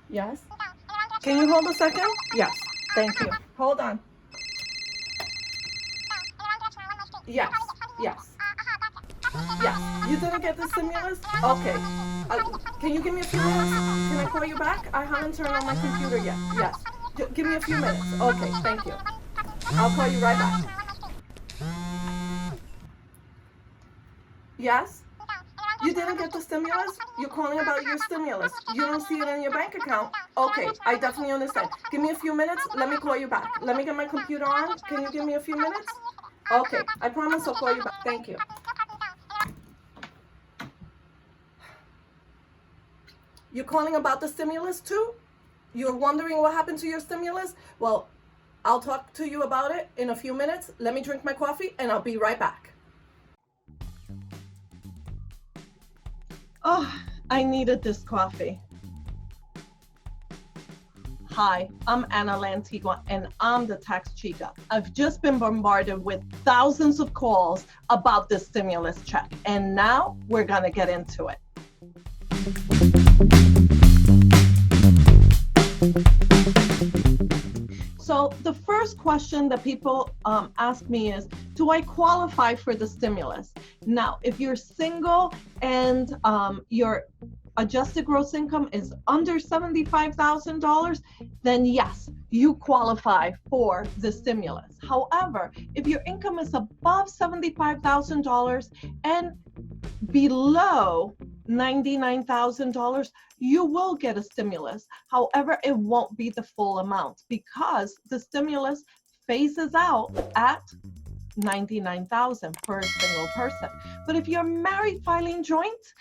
Yes. Can you hold a second? Yes. Thank you. Hold on. Yes. Yes. Yes. You didn't get the stimulus? Okay. Can you give me a few minutes? Can I call you back? I haven't turned on my computer yet. Yes. Give me a few minutes. Okay. Thank you. I'll call you right back. Yes? You didn't get the stimulus? You're calling about your stimulus. You don't see it in your bank account? Okay, I definitely understand. Give me a few minutes. Let me call you back. Let me get my computer on. Can you give me a few minutes? Okay, I promise I'll call you back. Thank you. You're calling about the stimulus too? You're wondering what happened to your stimulus? Well, I'll talk to you about it in a few minutes. Let me drink my coffee and I'll be right back. Oh, I needed this coffee. Hi, I'm Ana Lantigua and I'm the tax chica. I've just been bombarded with thousands of calls about this stimulus check, and now we're gonna get into it. So the first question that people ask me is, do I qualify for the stimulus? Now, if you're single and your adjusted gross income is under $75,000, then yes, you qualify for the stimulus. However, if your income is above $75,000 and below $99,000, you will get a stimulus. However, it won't be the full amount because the stimulus phases out at $99,000 per single person. But if you're married filing joint,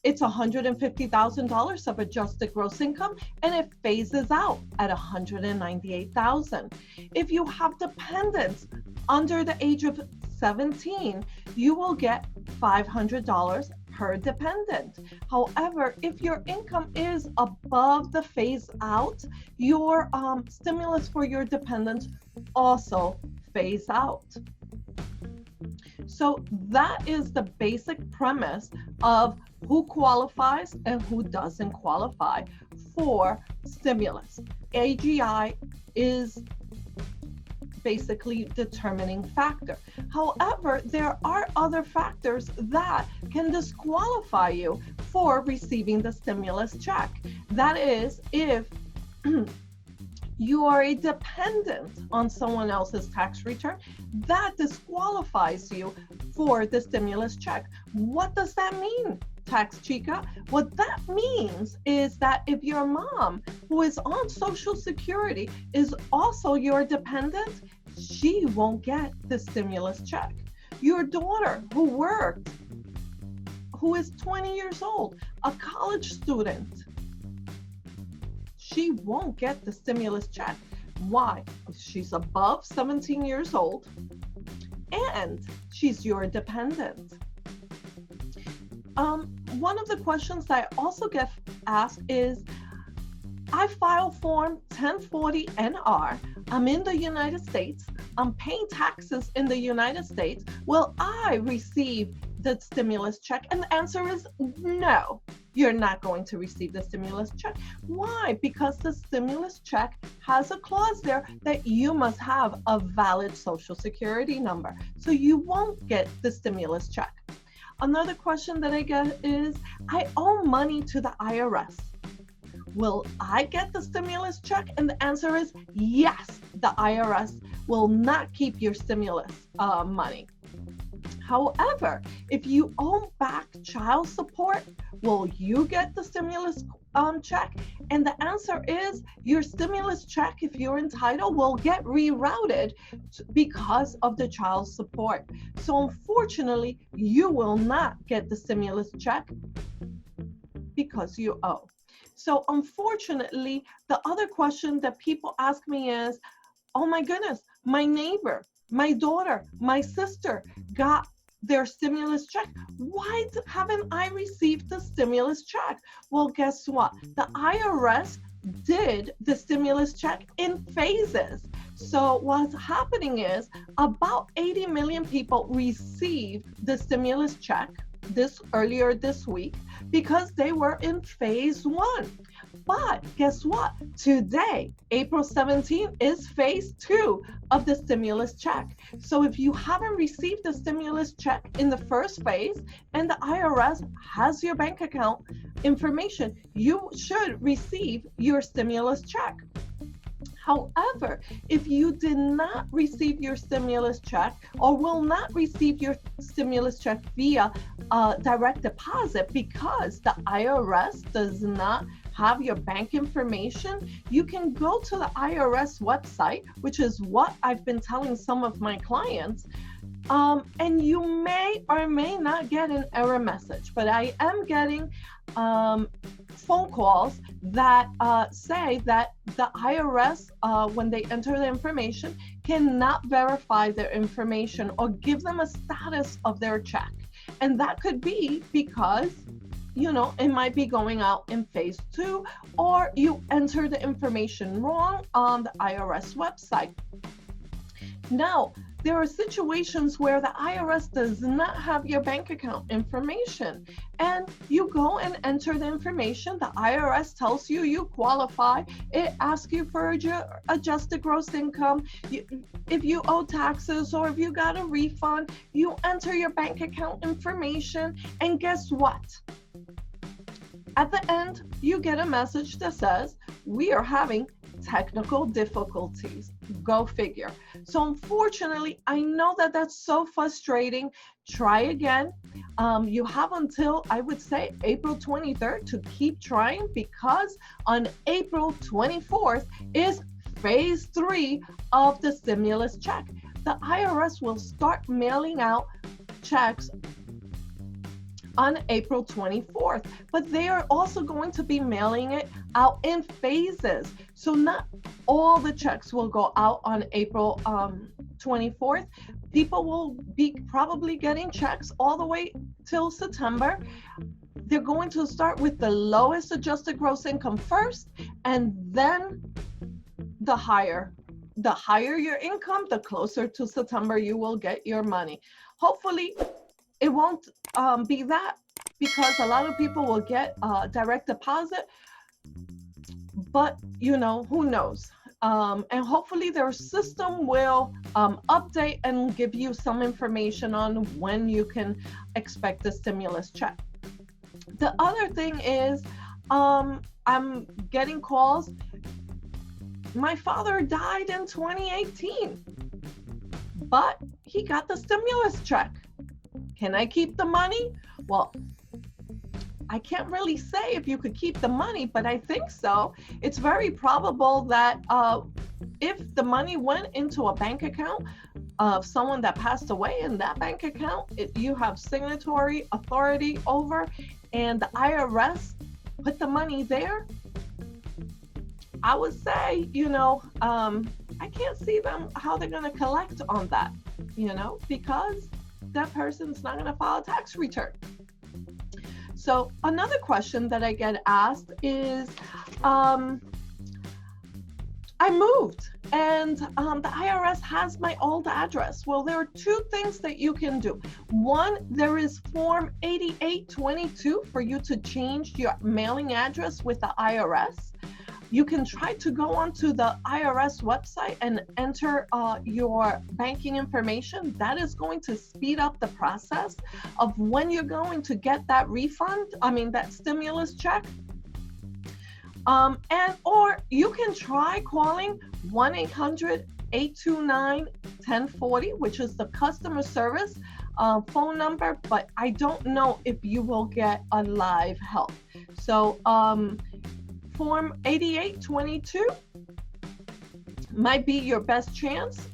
it's $150,000 of adjusted gross income, and it phases out at $198,000. If you have dependents under the age of 17, you will get $500 per dependent. However, if your income is above the phase out, your stimulus for your dependents also phase out. So that is the basic premise of who qualifies and who doesn't qualify for stimulus. AGI is basically determining factor. However, there are other factors that can disqualify you for receiving the stimulus check. That is, if you are a dependent on someone else's tax return, that disqualifies you for the stimulus check. What does that mean, tax chica? What that means is that if your mom, who is on Social Security, is also your dependent, she won't get the stimulus check. Your daughter who worked, who is 20 years old, a college student, she won't get the stimulus check. Why? She's above 17 years old and she's your dependent. One of the questions that I also get asked is, I file form 1040 NR, I'm in the United States, I'm paying taxes in the United States, will I receive the stimulus check? And the answer is no, you're not going to receive the stimulus check. Why? Because the stimulus check has a clause there that you must have a valid Social Security number. So you won't get the stimulus check. Another question that I get is, I owe money to the IRS. Will I get the stimulus check? And the answer is yes, the IRS will not keep your stimulus money. However, if you owe back child support, will you get the stimulus check? And the answer is your stimulus check, if you're entitled, will get rerouted because of the child support. So unfortunately, you will not get the stimulus check because you owe. So unfortunately, the other question that people ask me is, oh my goodness, my neighbor, my daughter, my sister got their stimulus check. Why haven't I received the stimulus check? Well, guess what? The IRS did the stimulus check in phases. So what's happening is about 80 million people received the stimulus check earlier this week because they were in phase one. But guess what? Today, April 17th, is phase 2 of the stimulus check. So if you haven't received the stimulus check in the first phase and the IRS has your bank account information, you should receive your stimulus check. However, if you did not receive your stimulus check or will not receive your stimulus check via direct deposit because the IRS does not have your bank information, you can go to the IRS website, which is what I've been telling some of my clients, and you may or may not get an error message, but I am getting phone calls that say that the IRS, when they enter the information, cannot verify their information or give them a status of their check. And that could be because, you know, it might be going out in phase 2, or you enter the information wrong on the IRS website. Now, there are situations where the IRS does not have your bank account information, and you go and enter the information. The IRS tells you you qualify. It asks you for your adjusted gross income. If you owe taxes or if you got a refund, you enter your bank account information, and guess what? At the end, you get a message that says, we are having technical difficulties. Go figure. So unfortunately, I know that that's so frustrating. Try again. You have until, I would say, April 23rd to keep trying, because on April 24th is phase 3 of the stimulus check. The IRS will start mailing out checks on April 24th, but they are also going to be mailing it out in phases. So not all the checks will go out on April 24th. People will be probably getting checks all the way till September. They're going to start with the lowest adjusted gross income first, and then the higher. The higher your income, the closer to September you will get your money. Hopefully, it won't be that, because a lot of people will get direct deposit, but you know, who knows? And hopefully their system will update and give you some information on when you can expect the stimulus check. The other thing is, I'm getting calls. My father died in 2018, but he got the stimulus check. Can I keep the money? Well, I can't really say if you could keep the money, but I think so. It's very probable that if the money went into a bank account of someone that passed away, in that bank account, you have signatory authority over, and the IRS put the money there, I would say, you know, I can't see them how they're going to collect on that, you know, because that person's not going to file a tax return. So another question that I get asked is, I moved and the IRS has my old address. Well, there are two things that you can do. One, there is Form 8822 for you to change your mailing address with the IRS. You can try to go onto the IRS website and enter your banking information. That is going to speed up the process of when you're going to get that refund, that stimulus check. Or you can try calling 1-800-829-1040, which is the customer service phone number, but I don't know if you will get a live help. So, Form 8822 might be your best chance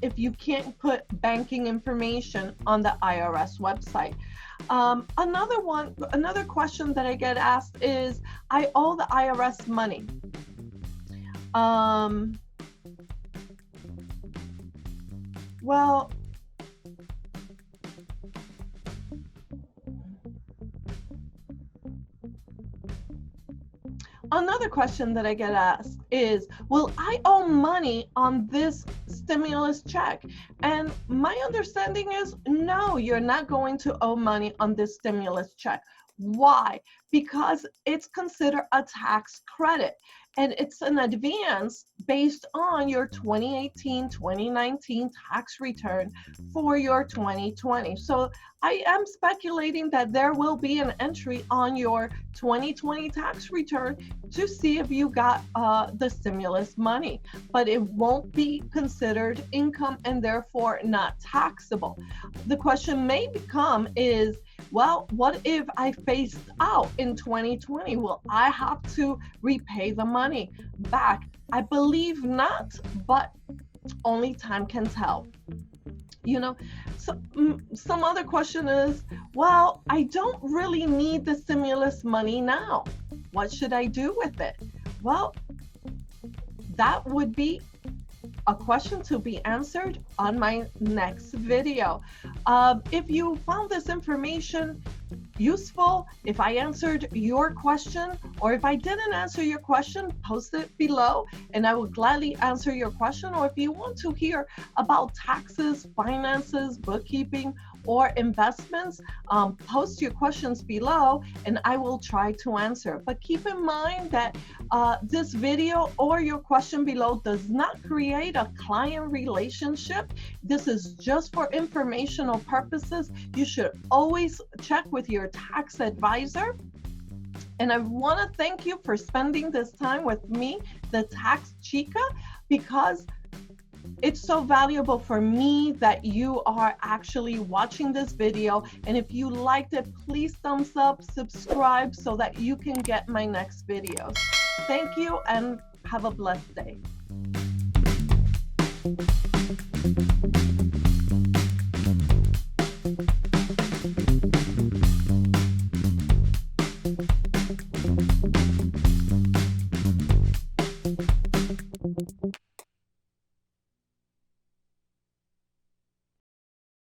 if you can't put banking information on the IRS website. Another question that I get asked is, I owe the IRS money. Well, another question that I get asked is, will I owe money on this stimulus check? And my understanding is, no, you're not going to owe money on this stimulus check. Why? Because it's considered a tax credit, and it's an advance based on your 2018-2019 tax return for your 2020. So I am speculating that there will be an entry on your 2020 tax return to see if you got the stimulus money, but it won't be considered income and therefore not taxable. The question may become is, well, what if I phased out in 2020? Will I have to repay the money back? I believe not, but only time can tell. You know, so some other question is, well, I don't really need the stimulus money now. What should I do with it? Well, that would be a question to be answered on my next video. If you found this information useful, if I answered your question, or if I didn't answer your question, post it below and I will gladly answer your question. Or if you want to hear about taxes, finances, bookkeeping, or investments, post your questions below and I will try to answer. But keep in mind that this video or your question below does not create a client relationship. This is just for informational purposes. You should always check with your tax advisor. And I want to thank you for spending this time with me, the Tax Chica, because it's so valuable for me that you are actually watching this video. And if you liked it, please thumbs up, subscribe so that you can get my next videos. Thank you and have a blessed day.